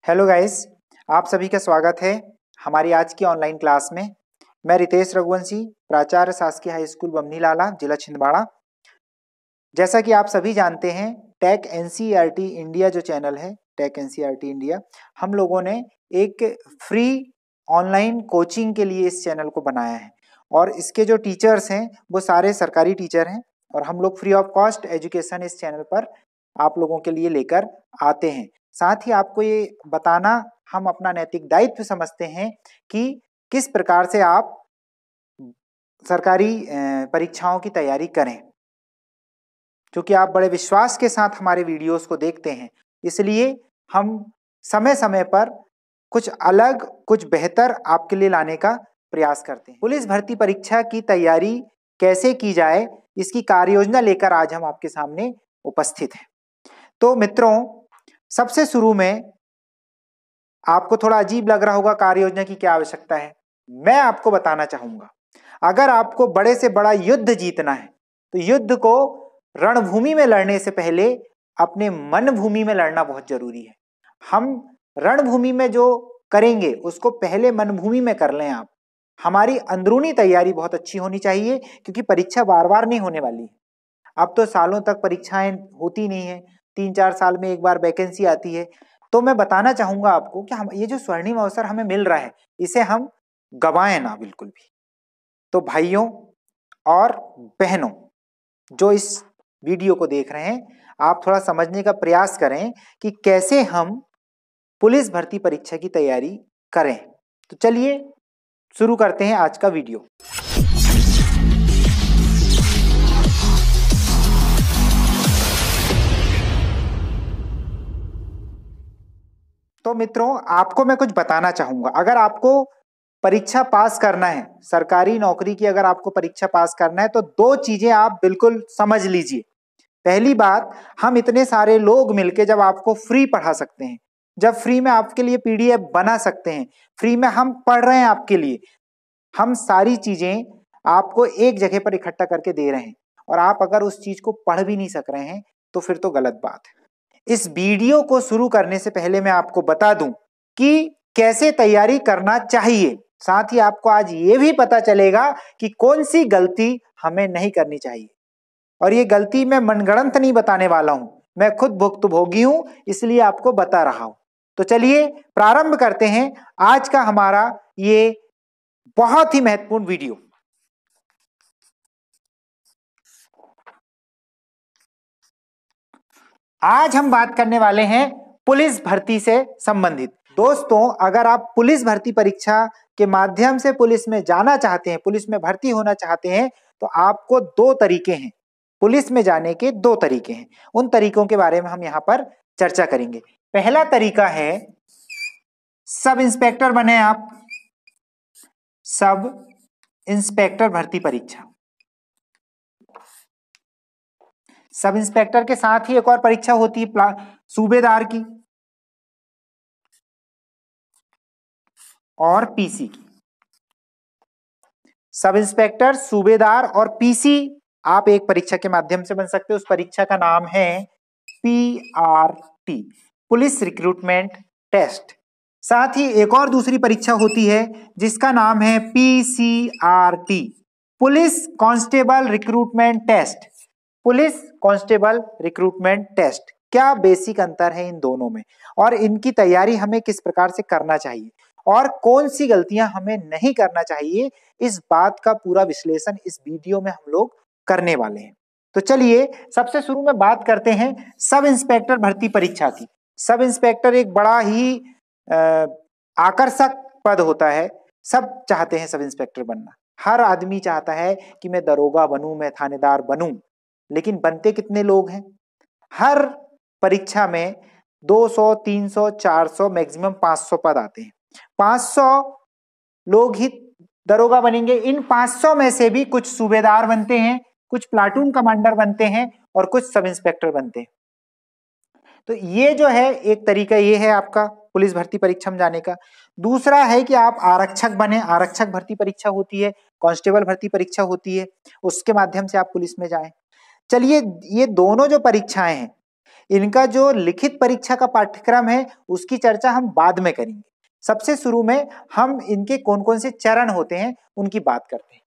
Hello guys, आप सभी का स्वागत है हमारी आज की ऑनलाइन क्लास में। मैं रितेश रघुवंशी, प्राचार्य शासकीय हाई स्कूल बमनी लाला, जिला छिंदवाड़ा। जैसा कि आप सभी जानते हैं, टेक एनसीईआरटी इंडिया जो चैनल है, टेक एनसीईआरटी इंडिया, हम लोगों ने एक फ्री ऑनलाइन कोचिंग के लिए इस चैनल को बनाया है और इसके जो टीचर्स हैं वो सारे सरकारी टीचर हैं और हम लोग फ्री ऑफ कॉस्ट एजुकेशन इस चैनल पर आप लोगों के लिए लेकर आते हैं। साथ ही आपको ये बताना हम अपना नैतिक दायित्व समझते हैं कि किस प्रकार से आप सरकारी परीक्षाओं की तैयारी करें, क्योंकि आप बड़े विश्वास के साथ हमारे वीडियोस को देखते हैं, इसलिए हम समय समय पर कुछ अलग, कुछ बेहतर आपके लिए लाने का प्रयास करते हैं। पुलिस भर्ती परीक्षा की तैयारी कैसे की जाए, इसकी कार्य योजना लेकर आज हम आपके सामने उपस्थित हैं। तो मित्रों, सबसे शुरू में आपको थोड़ा अजीब लग रहा होगा कार्य योजना की क्या आवश्यकता है। मैं आपको बताना चाहूंगा, अगर आपको बड़े से बड़ा युद्ध जीतना है तो युद्ध को रणभूमि में लड़ने से पहले अपने मन भूमि में लड़ना बहुत जरूरी है। हम रणभूमि में जो करेंगे उसको पहले मन भूमि में कर लें आप। हमारी अंदरूनी तैयारी बहुत अच्छी होनी चाहिए, क्योंकि परीक्षा बार बार नहीं होने वाली है। अब तो सालों तक परीक्षाएं होती नहीं है, 3-4 साल में एक बार वैकेंसी आती है। तो मैं बताना चाहूंगा आपको कि हम ये जो स्वर्णिम अवसर हमें मिल रहा है, इसे हम गवाएं ना बिल्कुल भी। तो भाइयों और बहनों जो इस वीडियो को देख रहे हैं, आप थोड़ा समझने का प्रयास करें कि कैसे हम पुलिस भर्ती परीक्षा की तैयारी करें। तो चलिए शुरू करते हैं आज का वीडियो। तो मित्रों, आपको मैं कुछ बताना चाहूंगा। अगर आपको परीक्षा पास करना है, सरकारी नौकरी की अगर आपको परीक्षा पास करना है, तो दो चीजें आप बिल्कुल समझ लीजिए। पहली बात, हम इतने सारे लोग मिलकर जब आपको फ्री पढ़ा सकते हैं, जब फ्री में आपके लिए पीडीएफ बना सकते हैं, फ्री में हम पढ़ रहे हैं आपके लिए, हम सारी चीजें आपको एक जगह पर इकट्ठा करके दे रहे हैं और आप अगर उस चीज को पढ़ भी नहीं सक रहे हैं तो फिर तो गलत बात है। इस वीडियो को शुरू करने से पहले मैं आपको बता दूं कि कैसे तैयारी करना चाहिए। साथ ही आपको आज ये भी पता चलेगा कि कौन सी गलती हमें नहीं करनी चाहिए। और ये गलती मैं मनगढ़ंत नहीं बताने वाला हूं, मैं खुद भुक्तभोगी हूं, इसलिए आपको बता रहा हूं। तो चलिए प्रारंभ करते हैं आज का हमारा ये बहुत ही महत्वपूर्ण वीडियो। आज हम बात करने वाले हैं पुलिस भर्ती से संबंधित। दोस्तों, अगर आप पुलिस भर्ती परीक्षा के माध्यम से पुलिस में जाना चाहते हैं, पुलिस में भर्ती होना चाहते हैं, तो आपको दो तरीके हैं। पुलिस में जाने के दो तरीके हैं। उन तरीकों के बारे में हम यहां पर चर्चा करेंगे। पहला तरीका है सब इंस्पेक्टर बने आप, सब इंस्पेक्टर भर्ती परीक्षा। सब इंस्पेक्टर के साथ ही एक और परीक्षा होती है सूबेदार की और पीसी की। सब इंस्पेक्टर, सूबेदार और पीसी आप एक परीक्षा के माध्यम से बन सकते हो। उस परीक्षा का नाम है पीआरटी, पुलिस रिक्रूटमेंट टेस्ट। साथ ही एक और दूसरी परीक्षा होती है जिसका नाम है PCRT, police constable recruitment test. Police constable recruitment test, क्या बेसिक अंतर है इन दोनों में और इनकी तैयारी हमें किस प्रकार से करना चाहिए और कौन सी गलतियां हमें नहीं करना चाहिए, इस बात का पूरा विश्लेषण इस वीडियो में हम लोग करने वाले हैं। तो चलिए सबसे शुरू में बात करते हैं सब इंस्पेक्टर भर्ती परीक्षा की। सब इंस्पेक्टर एक बड़ा ही आकर्षक पद होता है। सब चाहते हैं सब इंस्पेक्टर बनना। हर आदमी चाहता है कि मैं दरोगा बनूं, मैं थानेदार बनूं, लेकिन बनते कितने लोग हैं? हर परीक्षा में 200, 300, 400, मैक्सिमम 500 पद आते हैं। 500 लोग ही दरोगा बनेंगे। इन 500 में से भी कुछ सूबेदार बनते हैं, कुछ प्लाटून कमांडर बनते हैं और कुछ सब इंस्पेक्टर बनते हैं। तो ये जो है एक तरीका ये है आपका पुलिस भर्ती परीक्षा में जाने का। दूसरा है कि आप आरक्षक बने। आरक्षक भर्ती परीक्षा होती है, कांस्टेबल भर्ती परीक्षा होती है, उसके माध्यम से आप पुलिस में जाएं। चलिए, ये दोनों जो परीक्षाएं हैं, इनका जो लिखित परीक्षा का पाठ्यक्रम है उसकी चर्चा हम बाद में करेंगे। सबसे शुरू में हम इनके कौन कौन से चरण होते हैं उनकी बात करते हैं।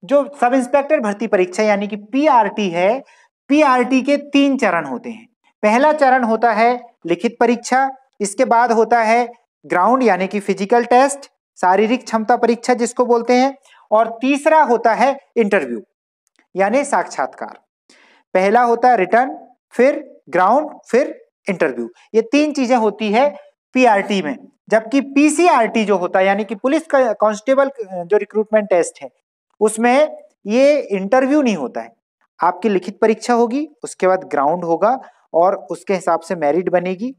जो सब इंस्पेक्टर भर्ती परीक्षा यानी कि पीआरटी है, पीआरटी के 3 चरण होते हैं। पहला चरण होता है लिखित परीक्षा, इसके बाद होता है ग्राउंड यानी कि फिजिकल टेस्ट, शारीरिक क्षमता परीक्षा जिसको बोलते हैं, और तीसरा होता है इंटरव्यू यानी साक्षात्कार। पहला होता है रिटर्न, फिर ग्राउंड, फिर इंटरव्यू। ये 3 चीजें होती है पीआरटी में। जबकि पीसीआरटी जो होता है यानी कि पुलिस का कांस्टेबल जो रिक्रूटमेंट टेस्ट है उसमें ये इंटरव्यू नहीं होता है। आपकी लिखित परीक्षा होगी, उसके बाद ग्राउंड होगा और उसके हिसाब से मेरिट बनेगी।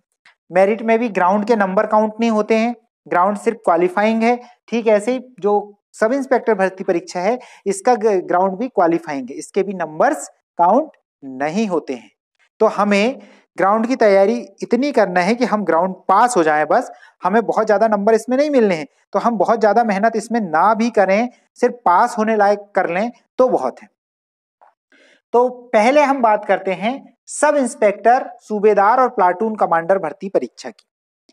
मेरिट में भी ग्राउंड के नंबर काउंट नहीं होते हैं, ग्राउंड सिर्फ क्वालिफाइंग है। ठीक ऐसे ही जो सब इंस्पेक्टर भर्ती परीक्षा है इसका ग्राउंड भी क्वालिफाइंग है, इसके भी नंबर्स काउंट नहीं होते हैं। तो हमें ग्राउंड की तैयारी इतनी करना है कि हम ग्राउंड पास हो जाएं, बस हमें बहुत ज्यादा नंबर इसमें नहीं मिलने हैं। तो हम बहुत ज्यादा मेहनत इसमें ना भी करें, सिर्फ पास होने लायक कर लें तो बहुत है। तो पहले हम बात करते हैं सब इंस्पेक्टर, सूबेदार और प्लाटून कमांडर भर्ती परीक्षा की,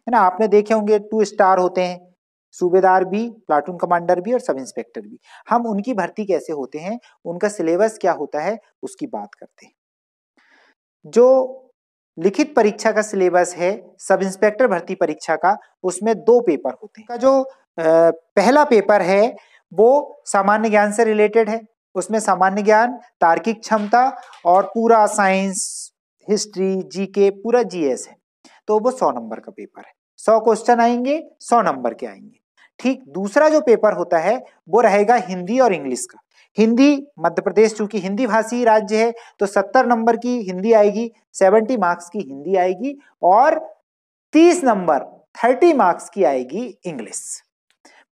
है ना। आपने देखे होंगे 2 स्टार होते हैं, सूबेदार भी, प्लाटून कमांडर भी और सब इंस्पेक्टर भी। हम उनकी भर्ती कैसे होते हैं, उनका सिलेबस क्या होता है उसकी बात करते हैं। जो लिखित परीक्षा का सिलेबस है सब इंस्पेक्टर भर्ती परीक्षा का, उसमें 2 पेपर होते हैं। का जो पहला पेपर है वो सामान्य ज्ञान से रिलेटेड है। उसमें सामान्य ज्ञान, तार्किक क्षमता और पूरा साइंस, हिस्ट्री, जीके, पूरा जीएस है। तो वो 100 नंबर का पेपर है। 100 क्वेश्चन आएंगे, 100 नंबर के आएंगे। ठीक, दूसरा जो पेपर होता है वो रहेगा हिंदी और इंग्लिश का। हिंदी, मध्य प्रदेश चूंकि हिंदी भाषी राज्य है तो 70 नंबर की हिंदी आएगी, 70 मार्क्स की हिंदी आएगी और 30 नंबर 30 मार्क्स की आएगी इंग्लिश।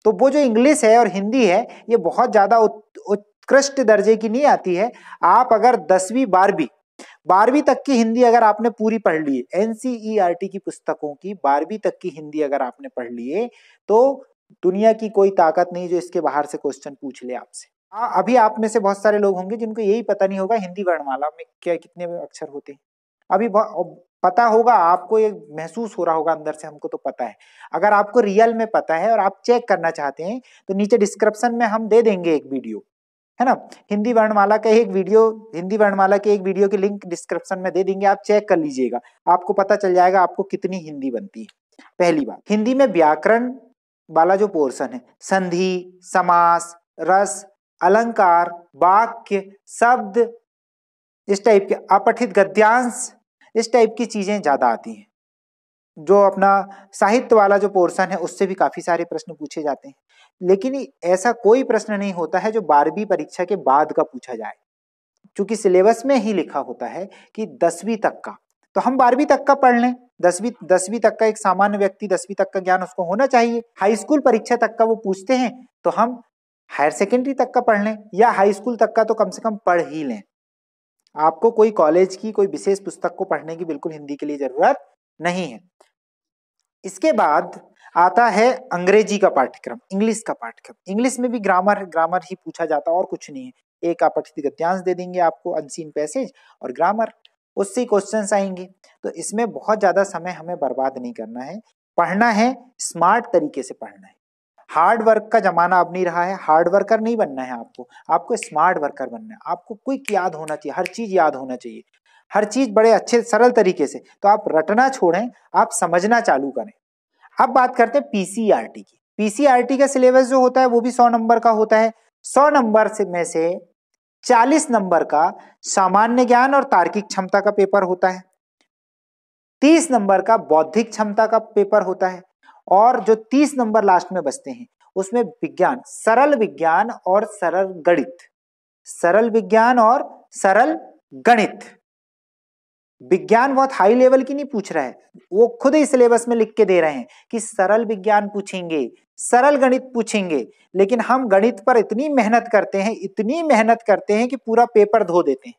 तो वो जो इंग्लिश है और हिंदी है ये बहुत ज्यादा उत्कृष्ट दर्जे की नहीं आती है। आप अगर 10वीं 12वीं तक की हिंदी अगर आपने पूरी पढ़ ली, एनसीईआरटी की पुस्तकों की 12वीं तक की हिंदी अगर आपने पढ़ लिए तो दुनिया की कोई ताकत नहीं जो इसके बाहर से क्वेश्चन पूछ ले आपसे। अभी आप में से बहुत सारे लोग होंगे जिनको यही पता नहीं होगा हिंदी वर्णमाला में क्या कितने अक्षर होते हैं। अभी पता होगा आपको, ये महसूस हो रहा होगा अंदर से, हमको तो पता है। अगर आपको रियल में पता है और आप चेक करना चाहते हैं तो नीचे डिस्क्रिप्शन में हम दे देंगे एक वीडियो, है ना। हिंदी वर्णमाला का एक वीडियो, हिंदी वर्णमाला के एक वीडियो की लिंक डिस्क्रिप्शन में दे देंगे, आप चेक कर लीजिएगा, आपको पता चल जाएगा आपको कितनी हिंदी बनती है। पहली बात, हिंदी में व्याकरण वाला जो पोर्शन है, संधि, समास, रस, अलंकार, वाक्य, शब्द, इस टाइप के अपठित गद्यांश, इस टाइप की चीजें ज्यादा आती हैं। जो अपना साहित्य वाला जो पोर्शन है उससे भी काफी सारे प्रश्न पूछे जाते हैं, लेकिन ऐसा कोई प्रश्न नहीं होता है जो 12वीं परीक्षा के बाद का पूछा जाए, क्योंकि सिलेबस में ही लिखा होता है कि 10वीं तक का। तो हम 12वीं तक का पढ़ लें, 10वीं तक का एक सामान्य व्यक्ति 10वीं तक का ज्ञान उसको होना चाहिए। हाई स्कूल परीक्षा तक का वो पूछते हैं तो हम हायर सेकेंडरी तक का पढ़ लें, या हाई स्कूल तक का तो कम से कम पढ़ ही लें। आपको कोई कॉलेज की कोई विशेष पुस्तक को पढ़ने की बिल्कुल हिंदी के लिए जरूरत नहीं है। इसके बाद आता है अंग्रेजी का पाठ्यक्रम, इंग्लिश का पाठ्यक्रम। इंग्लिश में भी ग्रामर ही पूछा जाता है और कुछ नहीं है। एक अपठित गद्यांश दे देंगे आपको, अनसीन पैसेज और ग्रामर, उससे क्वेश्चंस आएंगे। तो इसमें बहुत ज्यादा समय हमें बर्बाद नहीं करना है, पढ़ना है, स्मार्ट तरीके से पढ़ना है। हार्ड वर्क का जमाना अब नहीं रहा है, हार्ड वर्कर नहीं बनना है आपको स्मार्ट वर्कर बनना है। आपको क्विक याद होना चाहिए, हर चीज याद होना चाहिए, हर चीज बड़े अच्छे सरल तरीके से। तो आप रटना छोड़ें, आप समझना चालू करें। अब बात करते हैं पीसीआरटी की। पीसीआरटी का सिलेबस जो होता है वो भी 100 नंबर का होता है। 100 नंबर में से 40 नंबर का सामान्य ज्ञान और तार्किक क्षमता का पेपर होता है, 30 नंबर का बौद्धिक क्षमता का पेपर होता है, और जो 30 नंबर लास्ट में बचते हैं उसमें विज्ञान, सरल विज्ञान और सरल गणित, सरल विज्ञान और सरल गणित। विज्ञान बहुत हाई लेवल की नहीं पूछ रहा है, वो खुद ही सिलेबस में लिख के दे रहे हैं कि सरल विज्ञान पूछेंगे, सरल गणित पूछेंगे। लेकिन हम गणित पर इतनी मेहनत करते हैं कि पूरा पेपर धो देते हैं।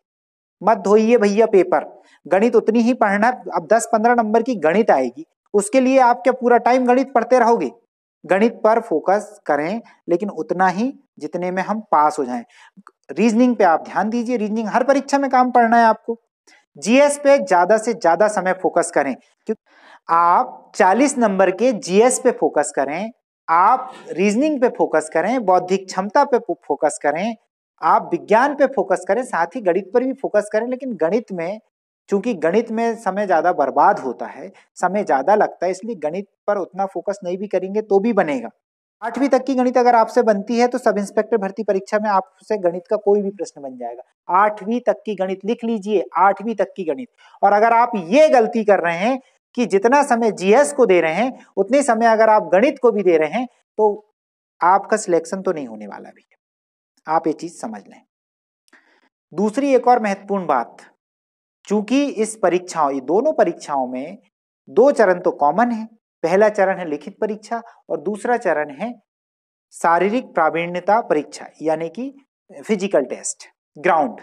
मत धोइए भैया पेपर, गणित उतनी ही पढ़ना। अब 10-15 नंबर की गणित आएगी, उसके लिए आप क्या पूरा टाइम गणित पढ़ते रहोगे? गणित पर फोकस करें, लेकिन उतना ही जितने में हम पास हो जाएं। रीजनिंग पे आप ध्यान दीजिए, रीजनिंग हर परीक्षा में काम पढ़ना है आपको। जीएस पे ज्यादा से ज्यादा समय फोकस करें, क्योंकि आप 40 नंबर के जीएस पे फोकस करें, आप रीजनिंग पे फोकस करें, बौद्धिक क्षमता पे फोकस करें, आप विज्ञान पे फोकस करें, साथ ही गणित पर भी फोकस करें। लेकिन गणित में, चूंकि गणित में समय ज्यादा बर्बाद होता है, समय ज्यादा लगता है, इसलिए गणित पर उतना फोकस नहीं भी करेंगे तो भी बनेगा। 8वीं तक की गणित अगर आपसे बनती है तो सब इंस्पेक्टर भर्ती परीक्षा में आपसे गणित का कोई भी प्रश्न बन जाएगा। 8वीं तक की गणित लिख लीजिए, 8वीं तक की गणित। और अगर आप ये गलती कर रहे हैं कि जितना समय जीएस को दे रहे हैं उतने समय अगर आप गणित को भी दे रहे हैं तो आपका सिलेक्शन तो नहीं होने वाला भी है, आप ये चीज समझ लें। दूसरी एक और महत्वपूर्ण बात, चूंकि इस परीक्षाओं, ये दोनों परीक्षाओं में 2 चरण तो कॉमन है। पहला चरण है लिखित परीक्षा और दूसरा चरण है शारीरिक प्रावीण्यता परीक्षा, यानी कि फिजिकल टेस्ट, ग्राउंड।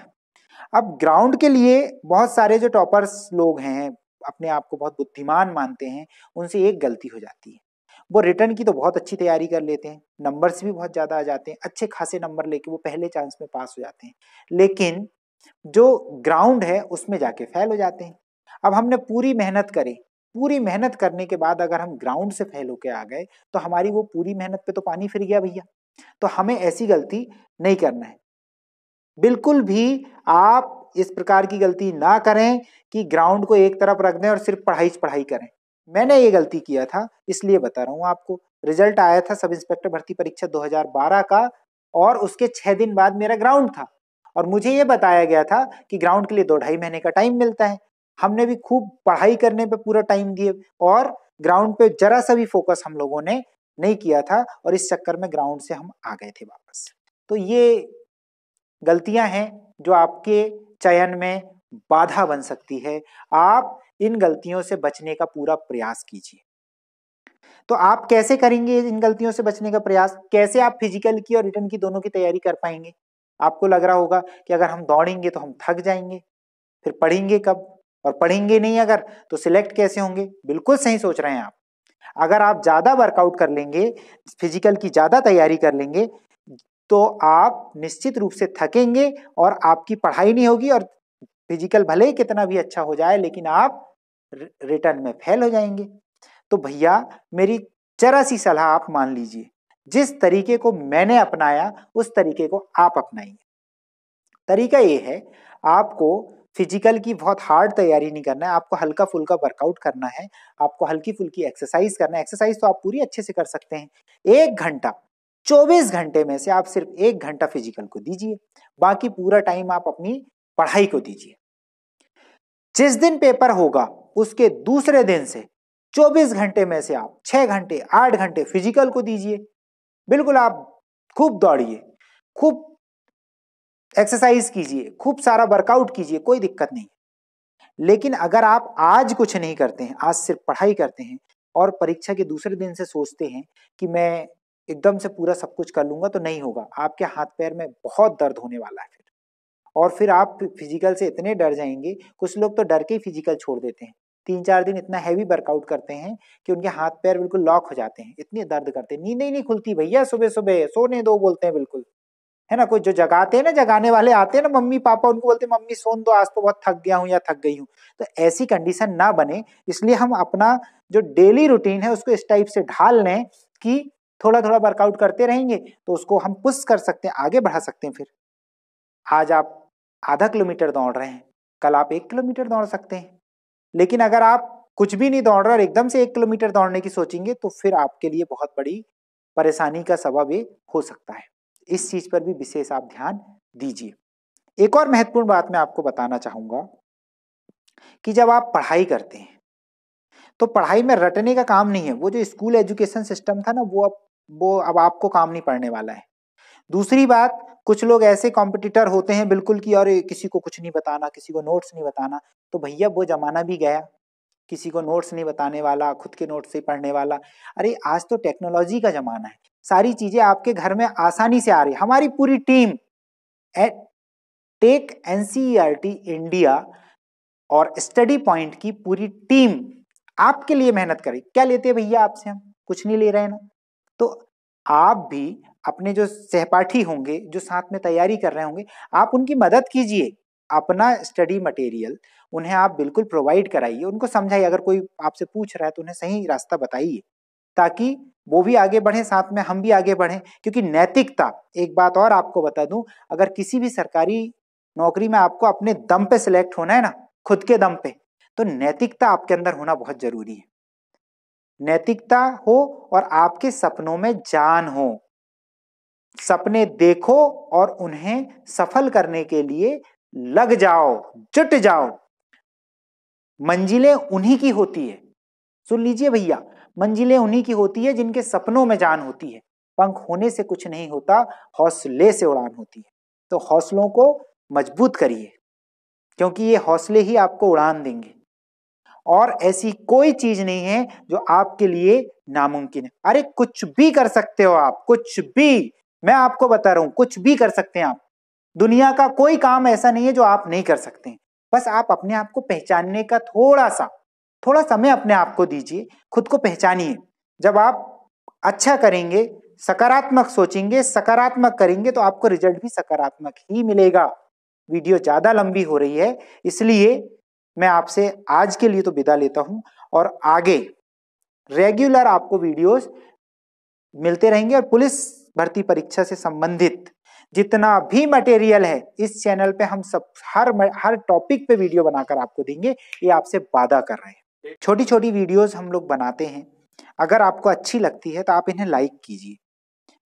अब ग्राउंड के लिए बहुत सारे जो टॉपर्स लोग हैं, अपने आप को बहुत बुद्धिमान मानते हैं, उनसे एक गलती हो जाती है। वो रिटर्न की तो बहुत अच्छी तैयारी कर लेते हैं, नंबर्स भी बहुत ज्यादा आ जाते हैं, अच्छे खासे नंबर लेके वो पहले चांस में पास हो जाते हैं, लेकिन जो ग्राउंड है उसमें जाके फेल हो जाते हैं। अब हमने पूरी मेहनत करी, पूरी मेहनत करने के बाद अगर हम ग्राउंड से फेल होके आ गए तो हमारी वो पूरी मेहनत पे तो पानी फिर गया भैया। तो हमें ऐसी गलती नहीं करना है, बिल्कुल भी आप इस प्रकार की गलती ना करें कि ग्राउंड को एक तरफ रख दें और सिर्फ पढ़ाई पढ़ाई करें। मैंने ये गलती किया था, इसलिए बता रहा हूं आपको। रिजल्ट आया था सब इंस्पेक्टर भर्ती परीक्षा 2012 का और उसके 6 दिन बाद मेरा ग्राउंड था और मुझे ये बताया गया था कि ग्राउंड के लिए 2-2.5 महीने का टाइम मिलता है। हमने भी खूब पढ़ाई करने पे पूरा टाइम दिए और ग्राउंड पे जरा सा भी फोकस हम लोगों ने नहीं किया था और इस चक्कर में ग्राउंड से हम आ गए थे वापस। तो ये गलतियां हैं जो आपके चयन में बाधा बन सकती है। आप इन गलतियों से बचने का पूरा प्रयास कीजिए। तो आप कैसे करेंगे इन गलतियों से बचने का प्रयास? कैसे आप फिजिकल की और रिटन की दोनों की तैयारी कर पाएंगे? आपको लग रहा होगा कि अगर हम दौड़ेंगे तो हम थक जाएंगे, फिर पढ़ेंगे कब? और पढ़ेंगे नहीं अगर तो सिलेक्ट कैसे होंगे? बिल्कुल सही सोच रहे हैं आप। अगर आप ज्यादा वर्कआउट कर लेंगे, फिजिकल की ज्यादा तैयारी कर लेंगे, तो आप निश्चित रूप से थकेंगे और आपकी पढ़ाई नहीं होगी और फिजिकल भले ही कितना भी अच्छा हो जाए लेकिन आप रिटर्न में फेल हो जाएंगे। तो भैया मेरी जरा सी सलाह आप मान लीजिए, जिस तरीके को मैंने अपनाया उस तरीके को आप अपनाइए। तरीका ये है, आपको फिजिकल की बहुत हार्ड तैयारी नहीं करना है, आपको हल्का फुल्का वर्कआउट करना है, आपको हल्की फुल्की एक्सरसाइज करना है। एक्सरसाइज तो आप पूरी अच्छे से कर सकते हैं। 1 घंटा 24 घंटे में से आप सिर्फ 1 घंटा फिजिकल को दीजिए, बाकी पूरा टाइम आप अपनी पढ़ाई को दीजिए। जिस दिन पेपर होगा उसके दूसरे दिन से 24 घंटे में से आप 6 घंटे 8 घंटे फिजिकल को दीजिए। बिल्कुल आप खूब दौड़िए, खूब एक्सरसाइज कीजिए, खूब सारा वर्कआउट कीजिए, कोई दिक्कत नहीं। लेकिन अगर आप आज कुछ नहीं करते हैं, आज सिर्फ पढ़ाई करते हैं और परीक्षा के दूसरे दिन से सोचते हैं कि मैं एकदम से पूरा सब कुछ कर लूंगा, तो नहीं होगा। आपके हाथ पैर में बहुत दर्द होने वाला है और फिर आप फिजिकल से इतने डर जाएंगे, कुछ लोग तो डर के ही फिजिकल छोड़ देते हैं। 3-4 दिन इतना हैवी वर्कआउट करते हैं कि उनके हाथ पैर बिल्कुल लॉक हो जाते हैं, इतनी दर्द करते हैं, नींद ही नहीं खुलती भैया। सुबह सुबह सोने दो बोलते हैं, बिल्कुल है ना। कोई जो जगाते हैं ना, जगाने वाले आते हैं ना, मम्मी पापा, उनको बोलते हैं मम्मी सोन दो, आज तो बहुत थक गया हूँ या थक गई हूँ। तो ऐसी कंडीशन ना बने, इसलिए हम अपना जो डेली रूटीन है उसको इस टाइप से ढाल लें कि थोड़ा थोड़ा वर्कआउट करते रहेंगे तो उसको हम पुश कर सकते हैं, आगे बढ़ा सकते हैं। फिर आज आप आधा किलोमीटर दौड़ रहे हैं, कल आप 1 किलोमीटर दौड़ सकते हैं। लेकिन अगर आप कुछ भी नहीं दौड़ रहे और एकदम से 1 किलोमीटर दौड़ने की सोचेंगे तो फिर आपके लिए बहुत बड़ी परेशानी का सबब ये हो सकता है। इस चीज पर भी विशेष आप ध्यान दीजिए। एक और महत्वपूर्ण बात मैं आपको बताना चाहूंगा कि जब आप पढ़ाई करते हैं तो पढ़ाई में रटने का काम नहीं है। वो जो स्कूल एजुकेशन सिस्टम था ना, वो अब आपको काम नहीं पड़ने वाला है। दूसरी बात, कुछ लोग ऐसे कॉम्पिटिटर होते हैं बिल्कुल कि और किसी को कुछ नहीं बताना, किसी को नोट्स नहीं बताना। तो भैया वो जमाना भी गया, किसी को नोट्स नहीं बताने वाला, खुद के नोट्स से पढ़ने वाला। अरे आज तो टेक्नोलॉजी का जमाना है, सारी चीजें आपके घर में आसानी से आ रही। हमारी पूरी टीम टेक एनसीईआरटी इंडिया और स्टडी पॉइंट की पूरी टीम आपके लिए मेहनत करे। क्या लेते हैं भैया आपसे? हम कुछ नहीं ले रहे हैं ना। तो आप भी अपने जो सहपाठी होंगे, जो साथ में तैयारी कर रहे होंगे, आप उनकी मदद कीजिए। अपना स्टडी मटेरियल उन्हें आप बिल्कुल प्रोवाइड कराइए, उनको समझाइए, अगर कोई आपसे पूछ रहा है तो उन्हें सही रास्ता बताइए, ताकि वो भी आगे बढ़े, साथ में हम भी आगे बढ़ें। क्योंकि नैतिकता, एक बात और आपको बता दूं, अगर किसी भी सरकारी नौकरी में आपको अपने दम पे सिलेक्ट होना है ना, खुद के दम पे, तो नैतिकता आपके अंदर होना बहुत जरूरी है। नैतिकता हो और आपके सपनों में जान हो। सपने देखो और उन्हें सफल करने के लिए लग जाओ, जुट जाओ। मंजिलें उन्हीं की होती है, सुन लीजिए भैया, मंजिलें उन्हीं की होती है जिनके सपनों में जान होती है। पंख होने से कुछ नहीं होता, हौसले से उड़ान होती है। तो हौसलों को मजबूत करिए, क्योंकि ये हौसले ही आपको उड़ान देंगे, और ऐसी कोई चीज नहीं है जो आपके लिए नामुमकिन है। अरे कुछ भी कर सकते हो आप, कुछ भी, मैं आपको बता रहा हूं, कुछ भी कर सकते हैं आप। दुनिया का कोई काम ऐसा नहीं है जो आप नहीं कर सकते हैं। बस आप अपने आप को पहचानने का थोड़ा समय अपने आप को दीजिए, खुद को पहचानिए। जब आप अच्छा करेंगे, सकारात्मक सोचेंगे, सकारात्मक करेंगे, तो आपको रिजल्ट भी सकारात्मक ही मिलेगा। वीडियो ज्यादा लंबी हो रही है, इसलिए मैं आपसे आज के लिए तो विदा लेता हूं, और आगे रेगुलर आपको वीडियोस मिलते रहेंगे। और पुलिस भर्ती परीक्षा से संबंधित जितना भी मटेरियल है इस चैनल पे हम सब हर टॉपिक पे वीडियो बनाकर आपको देंगे, ये आपसे वादा कर रहे हैं। छोटी छोटी वीडियोस हम लोग बनाते हैं, अगर आपको अच्छी लगती है तो आप इन्हें लाइक कीजिए,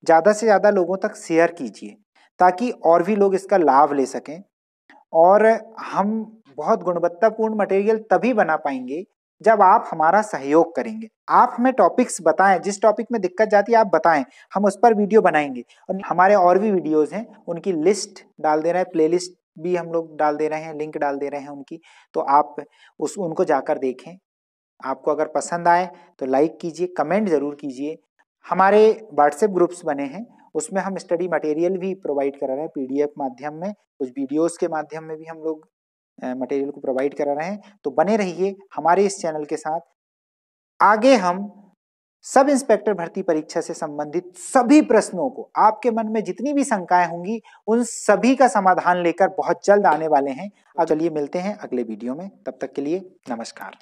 ज्यादा से ज्यादा लोगों तक शेयर कीजिए, ताकि और भी लोग इसका लाभ ले सकें। और हम बहुत गुणवत्तापूर्ण मटेरियल तभी बना पाएंगे जब आप हमारा सहयोग करेंगे। आप हमें टॉपिक्स बताएं, जिस टॉपिक में दिक्कत जाती है आप बताएं, हम उस पर वीडियो बनाएंगे। और हमारे और भी वीडियोस हैं, उनकी लिस्ट डाल दे रहे हैं, प्लेलिस्ट भी हम लोग डाल दे रहे हैं, लिंक डाल दे रहे हैं उनकी, तो आप उनको जाकर देखें। आपको अगर पसंद आए तो लाइक कीजिए, कमेंट जरूर कीजिए। हमारे व्हाट्सएप ग्रुप्स बने हैं, उसमें हम स्टडी मटेरियल भी प्रोवाइड करा रहे हैं, पीडीएफ माध्यम में, कुछ वीडियोस के माध्यम में भी हम लोग मटेरियल को प्रोवाइड करा रहे हैं। तो बने रहिए हमारे इस चैनल के साथ। आगे हम सब इंस्पेक्टर भर्ती परीक्षा से संबंधित सभी प्रश्नों को, आपके मन में जितनी भी शंकाएं होंगी, उन सभी का समाधान लेकर बहुत जल्द आने वाले हैं। अब चलिए मिलते हैं अगले वीडियो में, तब तक के लिए नमस्कार।